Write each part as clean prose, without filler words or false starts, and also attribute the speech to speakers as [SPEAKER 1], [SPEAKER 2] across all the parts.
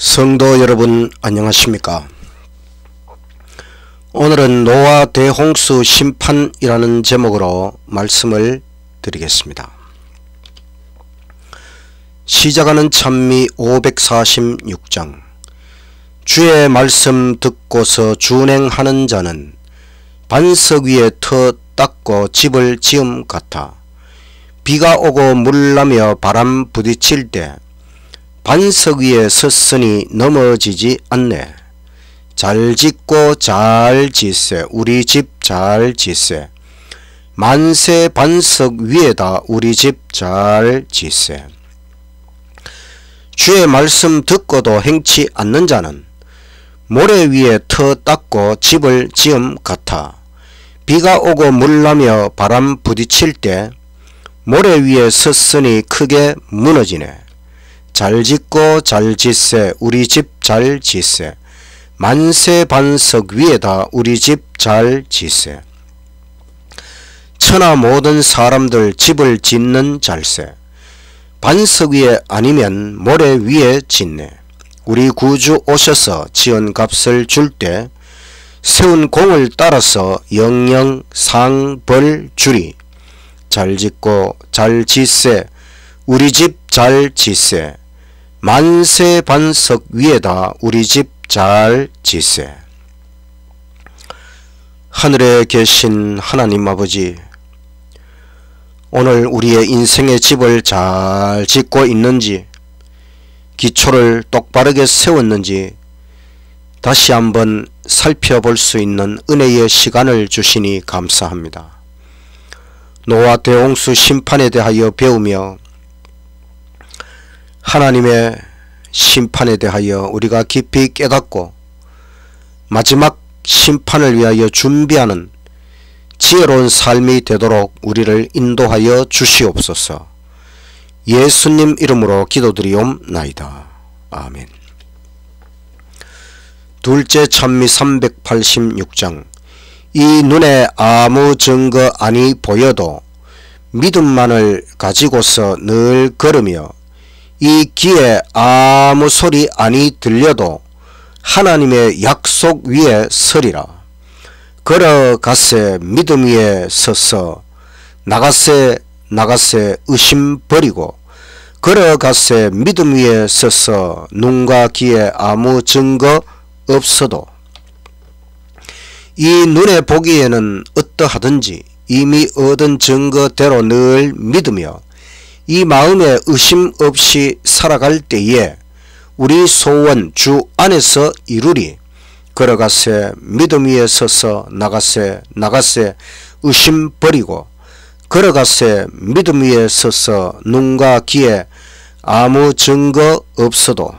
[SPEAKER 1] 성도 여러분 안녕하십니까? 오늘은 노아 대홍수 심판이라는 제목으로 말씀을 드리겠습니다. 시작하는 찬미 546장. 주의 말씀 듣고서 준행하는 자는 반석 위에 터 닦고 집을 지음 같아. 비가 오고 물나며 바람 부딪힐 때 반석 위에 섰으니 넘어지지 않네. 잘 짓고 잘 짓세. 우리 집 잘 짓세. 만세 반석 위에다 우리 집 잘 짓세. 주의 말씀 듣고도 행치 않는 자는 모래 위에 터 닦고 집을 지음 같아. 비가 오고 물나며 바람 부딪힐 때 모래 위에 섰으니 크게 무너지네. 잘 짓고 잘 짓세. 우리 집 잘 짓세. 만세 반석 위에다 우리 집 잘 짓세. 천하 모든 사람들 집을 짓는 잘세. 반석 위에 아니면 모래 위에 짓네. 우리 구주 오셔서 지은 값을 줄 때 세운 공을 따라서 영영 상 벌 주리. 잘 짓고 잘 짓세. 우리 집 잘 짓세. 만세 반석 위에다 우리 집 잘 짓세. 하늘에 계신 하나님 아버지, 오늘 우리의 인생의 집을 잘 짓고 있는지, 기초를 똑바르게 세웠는지 다시 한번 살펴볼 수 있는 은혜의 시간을 주시니 감사합니다. 노아 대홍수 심판에 대하여 배우며 하나님의 심판에 대하여 우리가 깊이 깨닫고 마지막 심판을 위하여 준비하는 지혜로운 삶이 되도록 우리를 인도하여 주시옵소서. 예수님 이름으로 기도드리옵나이다. 아멘. 둘째 찬미 386장. 이 눈에 아무 증거 아니 보여도 믿음만을 가지고서 늘 걸으며 이 귀에 아무 소리 아니 들려도 하나님의 약속 위에 서리라. 걸어가세 믿음 위에 서서 나가세 나가세 의심 버리고 걸어가세 믿음 위에 서서 눈과 귀에 아무 증거 없어도 이 눈에 보기에는 어떠하든지 이미 얻은 증거대로 늘 믿으며 이 마음에 의심 없이 살아갈 때에 우리 소원 주 안에서 이루리. 걸어가세 믿음 위에 서서 나가세 나가세 의심 버리고 걸어가세 믿음 위에 서서 눈과 귀에 아무 증거 없어도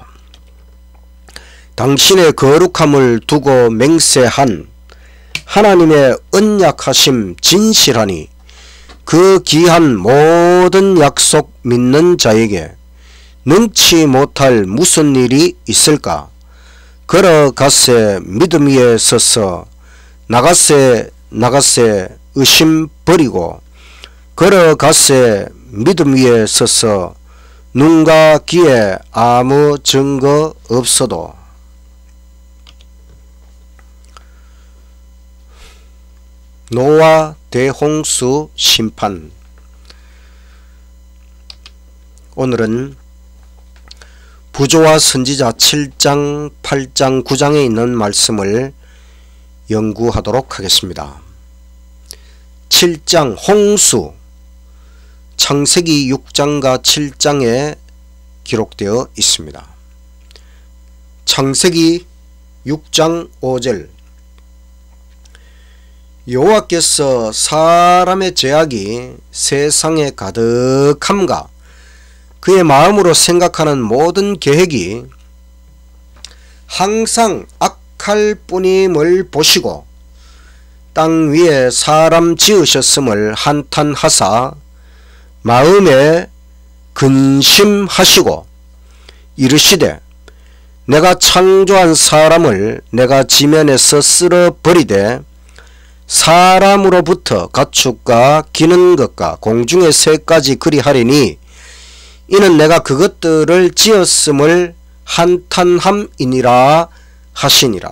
[SPEAKER 1] 당신의 거룩함을 두고 맹세한 하나님의 언약하심 진실하니 그 귀한 모든 약속 믿는 자에게 능치 못할 무슨 일이 있을까? 걸어가세 믿음 위에 서서 나가세 나가세 의심 버리고 걸어가세 믿음 위에 서서 눈과 귀에 아무 증거 없어도. 노아 대홍수 심판. 오늘은 부조와 선지자 7장, 8장, 9장에 있는 말씀을 연구하도록 하겠습니다. 7장 홍수. 창세기 6장과 7장에 기록되어 있습니다. 창세기 6장 5절. 여호와께서 사람의 죄악이 세상에 가득함과 그의 마음으로 생각하는 모든 계획이 항상 악할 뿐임을 보시고 땅 위에 사람 지으셨음을 한탄하사 마음에 근심하시고 이르시되 내가 창조한 사람을 내가 지면에서 쓸어버리되 사람으로부터 가축과 기는 것과 공중의 새까지 그리하리니 이는 내가 그것들을 지었음을 한탄함이니라 하시니라.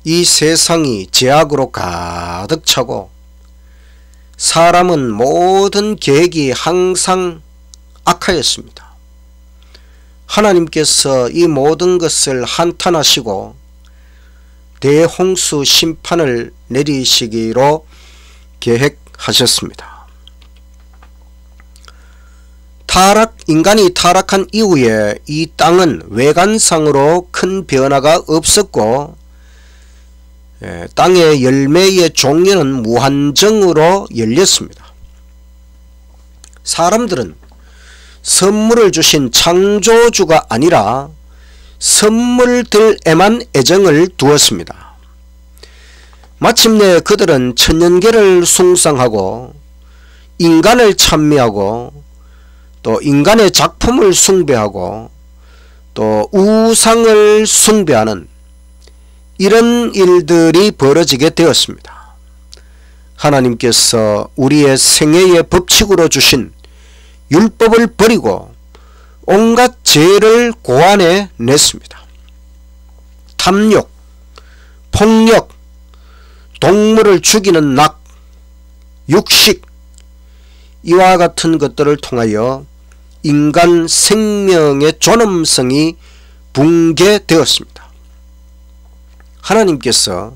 [SPEAKER 1] 이 세상이 죄악으로 가득 차고 사람은 모든 계획이 항상 악하였습니다. 하나님께서 이 모든 것을 한탄하시고 대홍수 심판을 내리시기로 계획하셨습니다. 인간이 타락한 이후에 이 땅은 외관상으로 큰 변화가 없었고 땅의 열매의 종류는 무한정으로 열렸습니다. 사람들은 선물을 주신 창조주가 아니라 선물들에만 애정을 두었습니다. 마침내 그들은 천년계를 숭상하고 인간을 찬미하고 또 인간의 작품을 숭배하고 또 우상을 숭배하는 이런 일들이 벌어지게 되었습니다. 하나님께서 우리의 생애의 법칙으로 주신 율법을 버리고 온갖 죄를 고안해 냈습니다. 탐욕, 폭력, 동물을 죽이는 낙, 육식, 이와 같은 것들을 통하여 인간 생명의 존엄성이 붕괴되었습니다. 하나님께서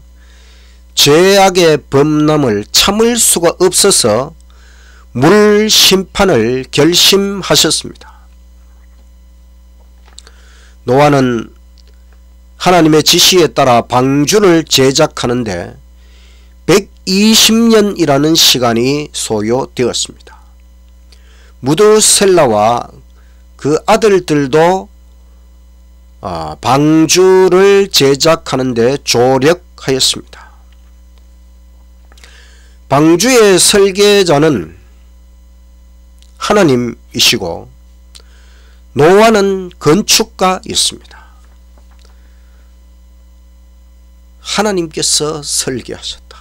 [SPEAKER 1] 죄악의 범람을 참을 수가 없어서 물 심판을 결심하셨습니다. 노아는 하나님의 지시에 따라 방주를 제작하는데 120년이라는 시간이 소요되었습니다. 무드셀라와 그 아들들도 방주를 제작하는데 조력하였습니다. 방주의 설계자는 하나님이시고 노아는 건축가였습니다. 하나님께서 설계하셨다.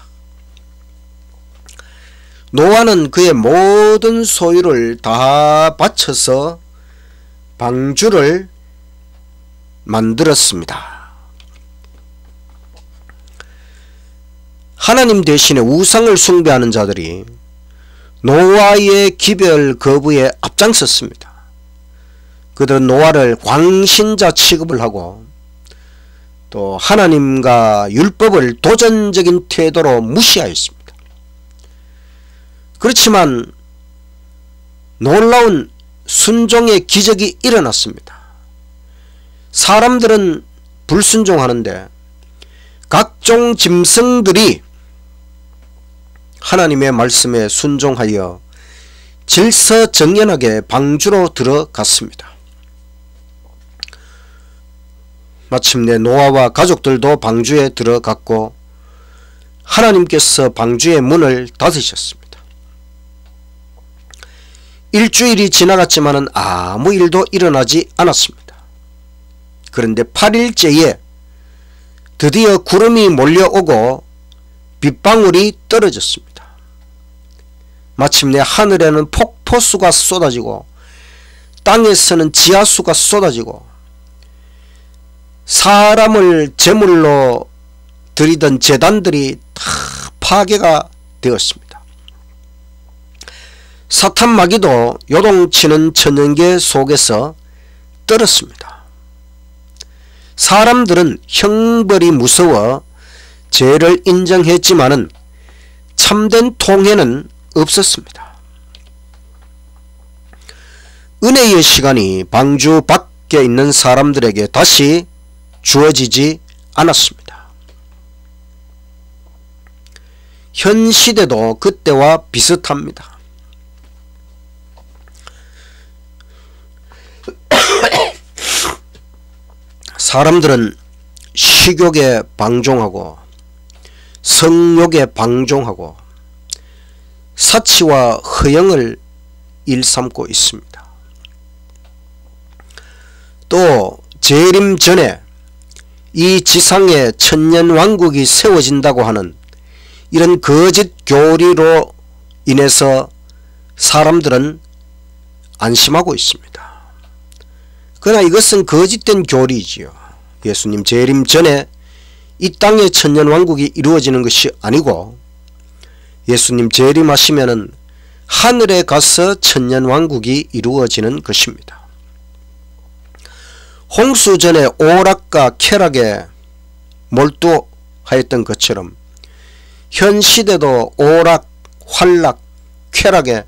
[SPEAKER 1] 노아는 그의 모든 소유를 다 바쳐서 방주를 만들었습니다. 하나님 대신에 우상을 숭배하는 자들이 노아의 기별 거부에 앞장섰습니다. 그들은 노아를 광신자 취급을 하고 또 하나님과 율법을 도전적인 태도로 무시하였습니다. 그렇지만 놀라운 순종의 기적이 일어났습니다. 사람들은 불순종하는데 각종 짐승들이 하나님의 말씀에 순종하여 질서정연하게 방주로 들어갔습니다. 마침내 노아와 가족들도 방주에 들어갔고 하나님께서 방주의 문을 닫으셨습니다. 일주일이 지나갔지만 아무 일도 일어나지 않았습니다. 그런데 8일째에 드디어 구름이 몰려오고 빗방울이 떨어졌습니다. 마침내 하늘에는 폭포수가 쏟아지고 땅에서는 지하수가 쏟아지고 사람을 제물로 드리던 제단들이 다 파괴가 되었습니다. 사탄 마귀도 요동치는 천연계 속에서 떨었습니다. 사람들은 형벌이 무서워 죄를 인정했지만은 참된 통해는 없었습니다. 은혜의 시간이 방주 밖에 있는 사람들에게 다시 주어지지 않았습니다. 현 시대도 그때와 비슷합니다. 사람들은 식욕에 방종하고 성욕에 방종하고 사치와 허영을 일삼고 있습니다. 또 재림 전에 이 지상에 천년왕국이 세워진다고 하는 이런 거짓 교리로 인해서 사람들은 안심하고 있습니다. 그러나 이것은 거짓된 교리지요. 예수님 재림 전에 이 땅의 천년왕국이 이루어지는 것이 아니고 예수님 재림하시면은 하늘에 가서 천년왕국이 이루어지는 것입니다. 홍수 전에 오락과 쾌락에 몰두하였던 것처럼 현 시대도 오락, 활락, 쾌락에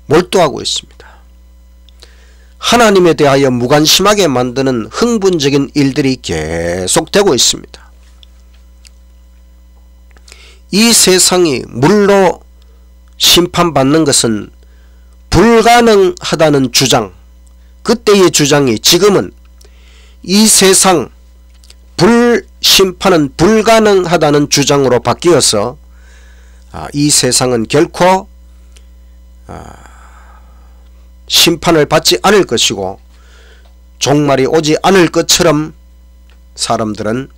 [SPEAKER 1] 몰두하고 있습니다. 하나님에 대하여 무관심하게 만드는 흥분적인 일들이 계속되고 있습니다. 이 세상이 물로 심판받는 것은 불가능하다는 주장, 그때의 주장이 지금은 이 세상 심판은 불가능하다는 주장으로 바뀌어서 이 세상은 결코 심판을 받지 않을 것이고 종말이 오지 않을 것처럼 사람들은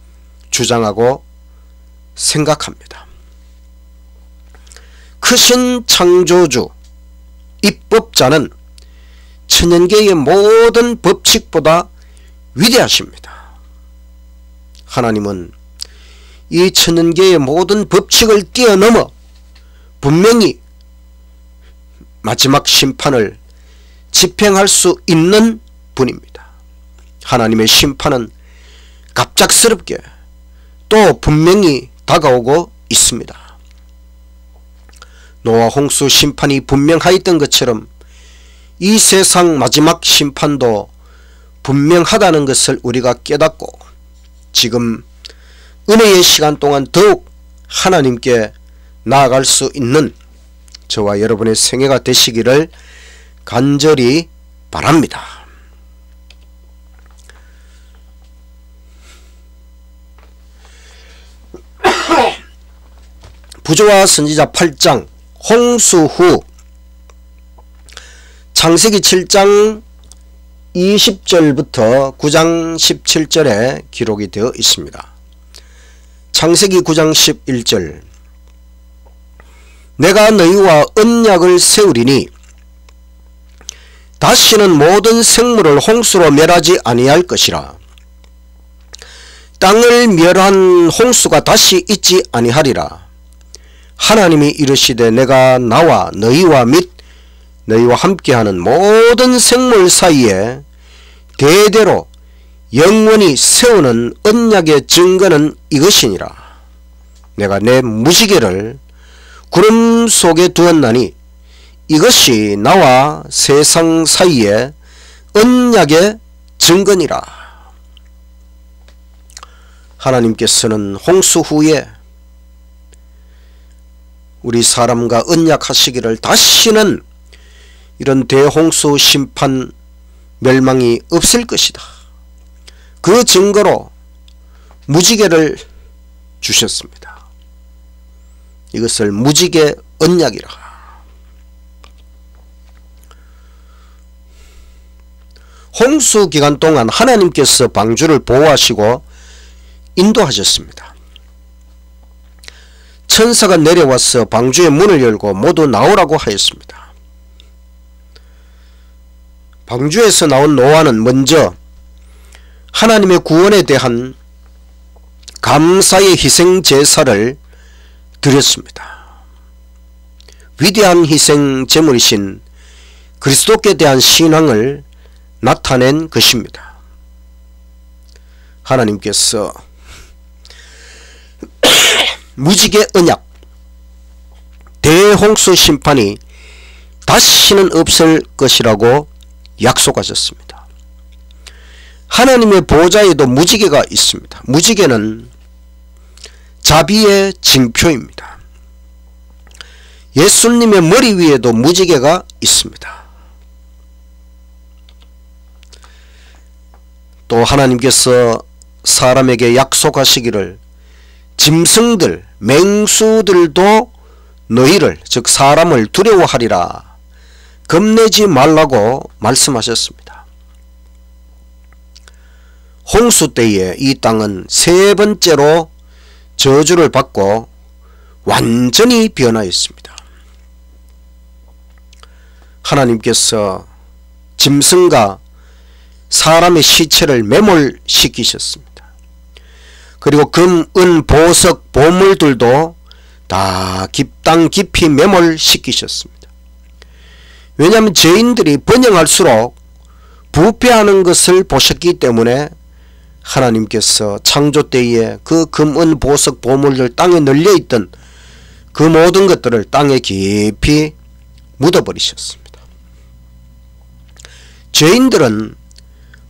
[SPEAKER 1] 주장하고 생각합니다. 크신 창조주 입법자는 천연계의 모든 법칙보다 위대하십니다. 하나님은 이 천연계의 모든 법칙을 뛰어넘어 분명히 마지막 심판을 집행할 수 있는 분입니다. 하나님의 심판은 갑작스럽게 또 분명히 다가오고 있습니다. 노아 홍수 심판이 분명하였던 것처럼 이 세상 마지막 심판도 분명하다는 것을 우리가 깨닫고 지금 은혜의 시간 동안 더욱 하나님께 나아갈 수 있는 저와 여러분의 생애가 되시기를 간절히 바랍니다. 부조와 선지자 8장 홍수 후 창세기 7장 20절부터 9장 17절에 기록이 되어 있습니다. 창세기 9장 11절 내가 너희와 언약을 세우리니 다시는 모든 생물을 홍수로 멸하지 아니할 것이라. 땅을 멸한 홍수가 다시 있지 아니하리라. 하나님이 이르시되 내가 나와 너희와 및 너희와 함께하는 모든 생물 사이에 대대로 영원히 세우는 언약의 증거는 이것이니라. 내가 내 무지개를 구름 속에 두었나니 이것이 나와 세상 사이에 언약의 증거니라. 하나님께서는 홍수 후에 우리 사람과 언약하시기를 다시는 이런 대홍수 심판 멸망이 없을 것이다. 그 증거로 무지개를 주셨습니다. 이것을 무지개 언약이라. 홍수 기간 동안 하나님께서 방주를 보호하시고 인도하셨습니다. 천사가 내려와서 방주의 문을 열고 모두 나오라고 하였습니다. 방주에서 나온 노아는 먼저 하나님의 구원에 대한 감사의 희생 제사를 드렸습니다. 위대한 희생 제물이신 그리스도께 대한 신앙을 나타낸 것입니다. 하나님께서 무지개 언약, 대홍수 심판이 다시는 없을 것이라고 약속하셨습니다. 하나님의 보좌에도 무지개가 있습니다. 무지개는 자비의 징표입니다. 예수님의 머리 위에도 무지개가 있습니다. 또 하나님께서 사람에게 약속하시기를 짐승들, 맹수들도 너희를, 즉 사람을 두려워하리라, 겁내지 말라고 말씀하셨습니다. 홍수 때에 이 땅은 세 번째로 저주를 받고 완전히 변화했습니다. 하나님께서 짐승과 사람의 시체를 매몰시키셨습니다. 그리고 금, 은, 보석, 보물들도 다 땅 깊이 매몰시키셨습니다. 왜냐하면 죄인들이 번영할수록 부패하는 것을 보셨기 때문에 하나님께서 창조 때에 그 금, 은, 보석, 보물들 땅에 널려있던 그 모든 것들을 땅에 깊이 묻어버리셨습니다. 죄인들은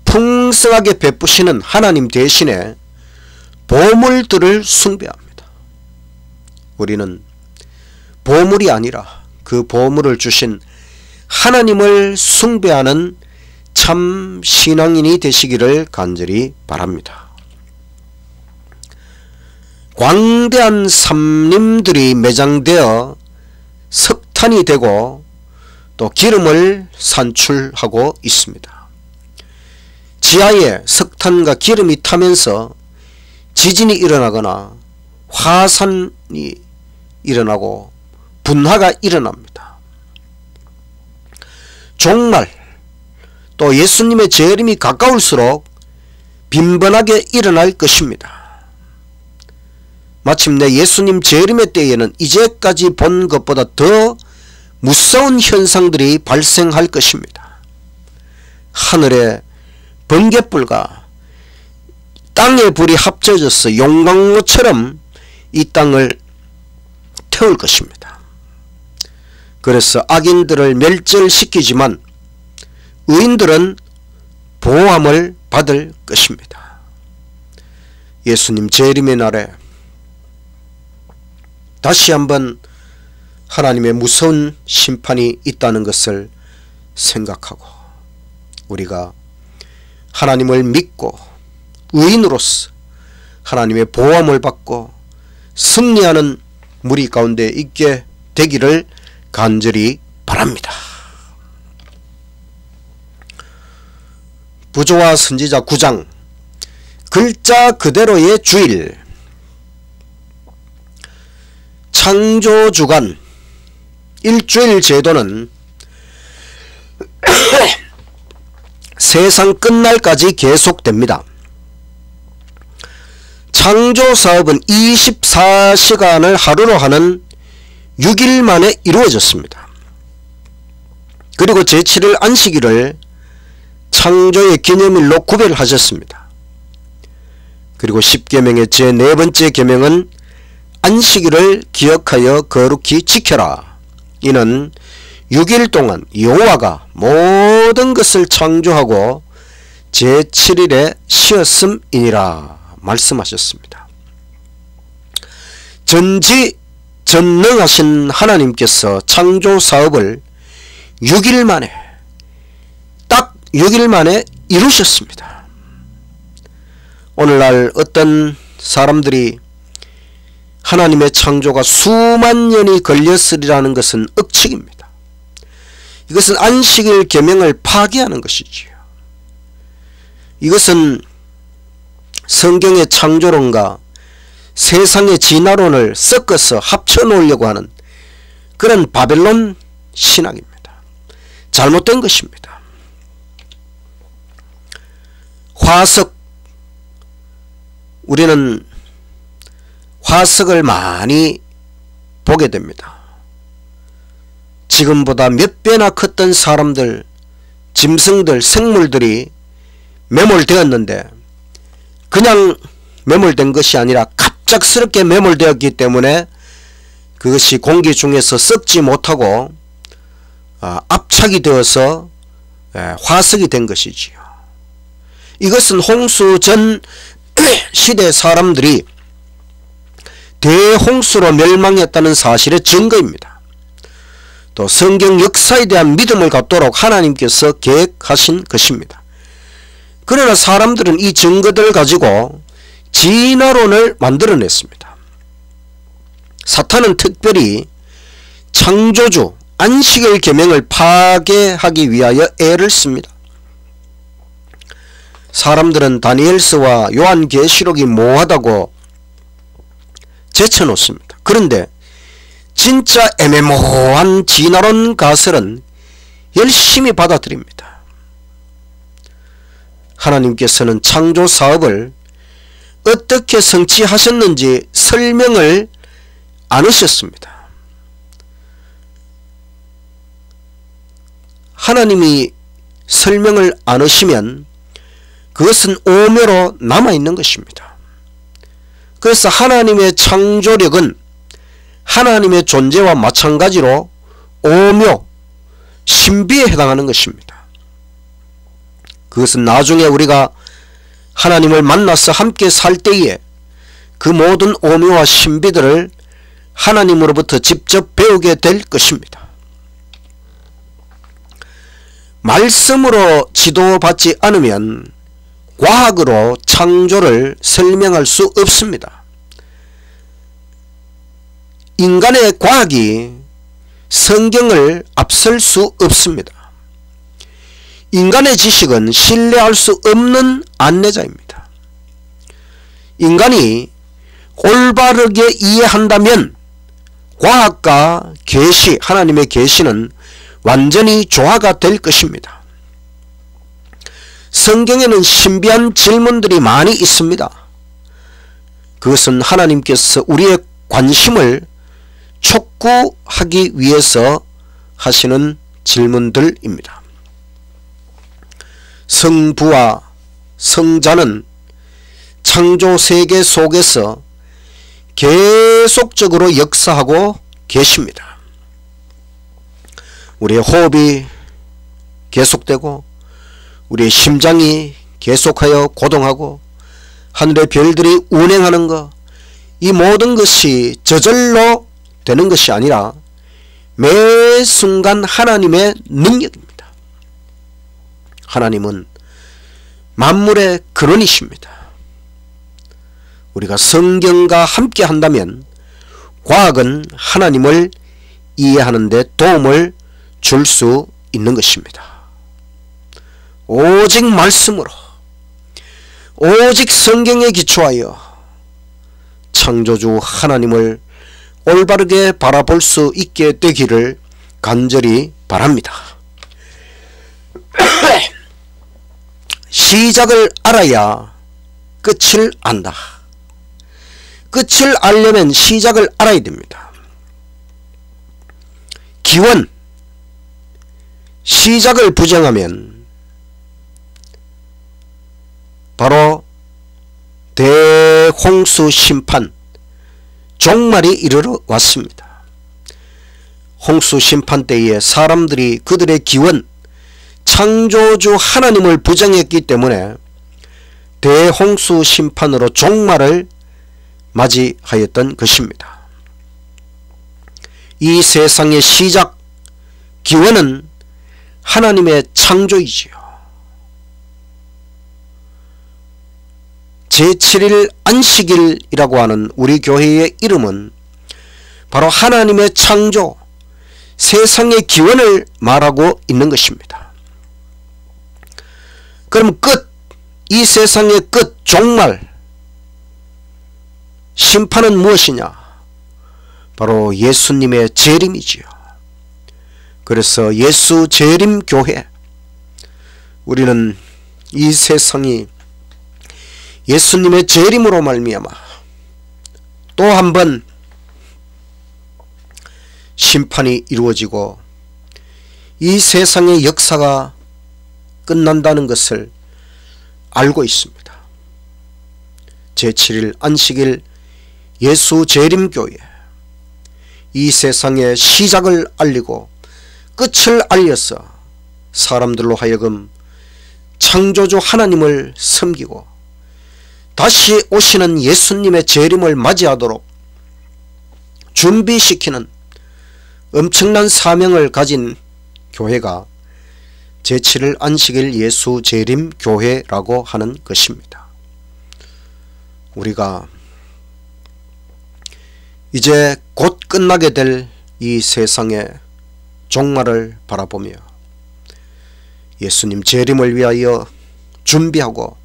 [SPEAKER 1] 풍성하게 베푸시는 하나님 대신에 보물들을 숭배합니다. 우리는 보물이 아니라 그 보물을 주신 하나님을 숭배하는 참 신앙인이 되시기를 간절히 바랍니다. 광대한 삼림들이 매장되어 석탄이 되고 또 기름을 산출하고 있습니다. 지하에 석탄과 기름이 타면서 지진이 일어나거나 화산이 일어나고 분화가 일어납니다. 종말 또 예수님의 재림이 가까울수록 빈번하게 일어날 것입니다. 마침내 예수님 재림의 때에는 이제까지 본 것보다 더 무서운 현상들이 발생할 것입니다. 하늘에 번갯불과 땅의 불이 합쳐져서 용광로처럼 이 땅을 태울 것입니다. 그래서 악인들을 멸절시키지만 의인들은 보호함을 받을 것입니다. 예수님 재림의 날에 다시 한번 하나님의 무서운 심판이 있다는 것을 생각하고 우리가 하나님을 믿고 의인으로서 하나님의 보호함을 받고 승리하는 무리 가운데 있게 되기를 간절히 바랍니다. 부조와 선지자 9장 글자 그대로의 주일 창조주간 일주일 제도는 세상 끝날까지 계속됩니다. 창조사업은 24시간을 하루로 하는 6일 만에 이루어졌습니다. 그리고 제7일 안식일을 창조의 기념일로 구별하셨습니다. 그리고 10계명의 제4번째 계명은 안식일을 기억하여 거룩히 지켜라. 이는 6일 동안 여호와가 모든 것을 창조하고 제7일에 쉬었음이니라 말씀하셨습니다. 전지전능하신 하나님께서 창조사업을 6일 만에 딱 6일 만에 이루셨습니다. 오늘날 어떤 사람들이 하나님의 창조가 수만 년이 걸렸으리라는 것은 억측입니다. 이것은 안식일 계명을 파기하는 것이지요. 이것은 성경의 창조론과 세상의 진화론을 섞어서 합쳐놓으려고 하는 그런 바벨론 신학입니다. 잘못된 것입니다. 화석, 우리는 화석을 많이 보게 됩니다. 지금보다 몇 배나 컸던 사람들, 짐승들, 생물들이 매몰되었는데 그냥 매몰된 것이 아니라 갑작스럽게 매몰되었기 때문에 그것이 공기 중에서 썩지 못하고 압착이 되어서 화석이 된 것이지요. 이것은 홍수 전 시대 사람들이 대홍수로 멸망했다는 사실의 증거입니다. 또 성경 역사에 대한 믿음을 갖도록 하나님께서 계획하신 것입니다. 그러나 사람들은 이 증거들을 가지고 진화론을 만들어냈습니다. 사탄은 특별히 창조주 안식일 계명을 파괴하기 위하여 애를 씁니다. 사람들은 다니엘서와 요한계시록이 모호하다고 제쳐놓습니다. 그런데 진짜 애매모호한 진화론 가설은 열심히 받아들입니다. 하나님께서는 창조 사업을 어떻게 성취하셨는지 설명을 안 하셨습니다. 하나님이 설명을 안 하시면 그것은 오묘로 남아있는 것입니다. 그래서 하나님의 창조력은 하나님의 존재와 마찬가지로 오묘, 신비에 해당하는 것입니다. 그것은 나중에 우리가 하나님을 만나서 함께 살 때에 그 모든 오묘와 신비들을 하나님으로부터 직접 배우게 될 것입니다. 말씀으로 지도받지 않으면 과학으로 창조를 설명할 수 없습니다. 인간의 과학이 성경을 앞설 수 없습니다. 인간의 지식은 신뢰할 수 없는 안내자입니다. 인간이 올바르게 이해한다면 과학과 계시, 하나님의 계시는 완전히 조화가 될 것입니다. 성경에는 신비한 질문들이 많이 있습니다. 그것은 하나님께서 우리의 관심을 촉구하기 위해서 하시는 질문들입니다. 성부와 성자는 창조 세계 속에서 계속적으로 역사하고 계십니다. 우리의 호흡이 계속되고 우리의 심장이 계속하여 고동하고 하늘의 별들이 운행하는 것, 이 모든 것이 저절로 되는 것이 아니라 매 순간 하나님의 능력입니다. 하나님은 만물의 근원이십니다. 우리가 성경과 함께 한다면 과학은 하나님을 이해하는 데 도움을 줄 수 있는 것입니다. 오직 말씀으로, 오직 성경에 기초하여 창조주 하나님을 올바르게 바라볼 수 있게 되기를 간절히 바랍니다. 시작을 알아야 끝을 안다. 끝을 알려면 시작을 알아야 됩니다. 기원, 시작을 부정하면 바로 대홍수 심판, 종말이 이르러 왔습니다. 홍수 심판 때에 사람들이 그들의 기원, 창조주 하나님을 부정했기 때문에 대홍수 심판으로 종말을 맞이하였던 것입니다. 이 세상의 시작, 기원은 하나님의 창조이지요. 제7일 안식일이라고 하는 우리 교회의 이름은 바로 하나님의 창조, 세상의 기원을 말하고 있는 것입니다. 그럼 끝, 이 세상의 끝, 종말, 심판은 무엇이냐? 바로 예수님의 재림이지요. 그래서 예수 재림 교회, 우리는 이 세상이 예수님의 재림으로 말미암아 또 한 번 심판이 이루어지고 이 세상의 역사가 끝난다는 것을 알고 있습니다. 제7일 안식일 예수 재림교회, 이 세상의 시작을 알리고 끝을 알려서 사람들로 하여금 창조주 하나님을 섬기고 다시 오시는 예수님의 재림을 맞이하도록 준비시키는 엄청난 사명을 가진 교회가 제7일 안식일 예수 재림 교회라고 하는 것입니다. 우리가 이제 곧 끝나게 될 이 세상의 종말을 바라보며 예수님 재림을 위하여 준비하고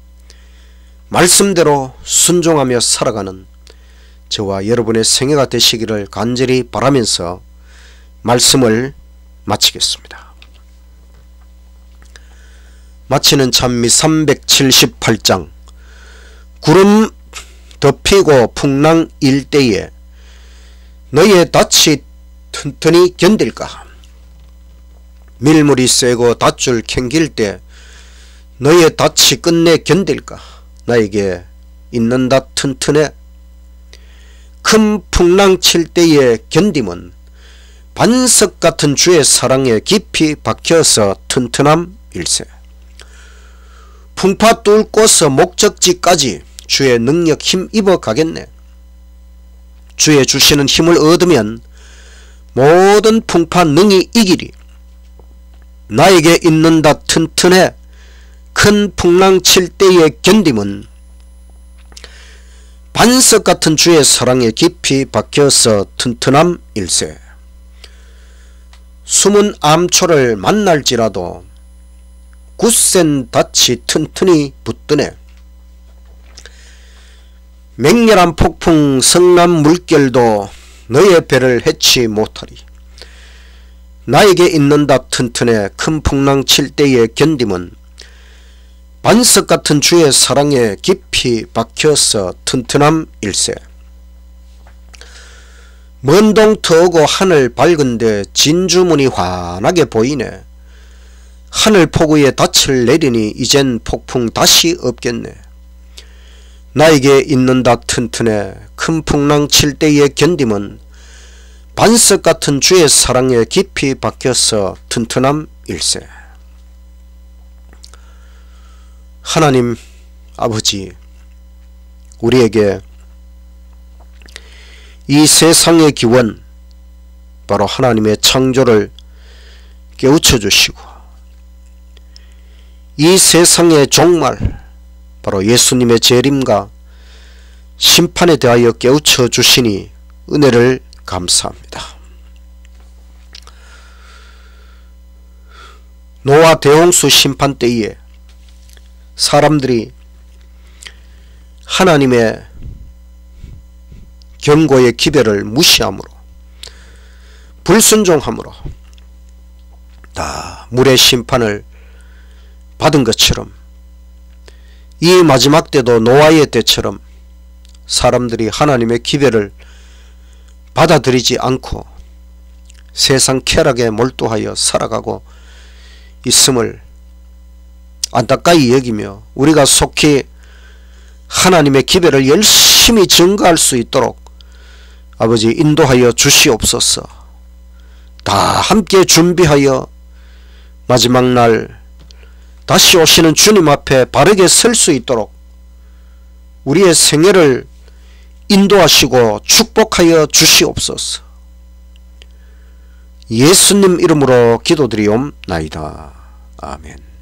[SPEAKER 1] 말씀대로 순종하며 살아가는 저와 여러분의 생애가 되시기를 간절히 바라면서 말씀을 마치겠습니다. 마치는 찬미 378장. 구름 덮이고 풍랑 일때에 너의 닻이 튼튼히 견딜까? 밀물이 세고 닻줄 캥길 때 너의 닻이 끝내 견딜까? 나에게 있는 닷 튼튼해. 큰 풍랑 칠 때의 견딤은 반석 같은 주의 사랑에 깊이 박혀서 튼튼함 일세. 풍파 뚫고서 목적지까지 주의 능력 힘입어 가겠네. 주의 주시는 힘을 얻으면 모든 풍파 능히 이기리. 나에게 있는 다 튼튼해. 큰 풍랑 칠 때의 견딤은 반석 같은 주의 사랑에 깊이 박혀서 튼튼함 일세. 숨은 암초를 만날지라도 굳센 닻이 튼튼히 붙드네. 맹렬한 폭풍 성난 물결도 너의 배를 해치 못하리. 나에게 있는 다 튼튼해. 큰 풍랑 칠 때의 견딤은 반석 같은 주의 사랑에 깊이 박혀서 튼튼함 일세. 먼 동 트오고 하늘 밝은데 진주문이 환하게 보이네. 하늘 폭우에 닻을 내리니 이젠 폭풍 다시 없겠네. 나에게 있는 다 튼튼해. 큰 풍랑 칠 때의 견딤은 반석 같은 주의 사랑에 깊이 박혀서 튼튼함 일세. 하나님 아버지, 우리에게 이 세상의 기원, 바로 하나님의 창조를 깨우쳐 주시고 이 세상의 종말, 바로 예수님의 재림과 심판에 대하여 깨우쳐 주시니 은혜를 감사합니다. 노아 대홍수 심판 때에 사람들이 하나님의 경고의 기별을 무시함으로, 불순종함으로 다 물의 심판을 받은 것처럼 이 마지막 때도 노아의 때처럼 사람들이 하나님의 기별을 받아들이지 않고 세상 쾌락에 몰두하여 살아가고 있음을 안타까이 여기며 우리가 속히 하나님의 기별을 열심히 증거할 수 있도록 아버지 인도하여 주시옵소서. 다 함께 준비하여 마지막 날 다시 오시는 주님 앞에 바르게 설 수 있도록 우리의 생애를 인도하시고 축복하여 주시옵소서. 예수님 이름으로 기도드리옵나이다. 아멘.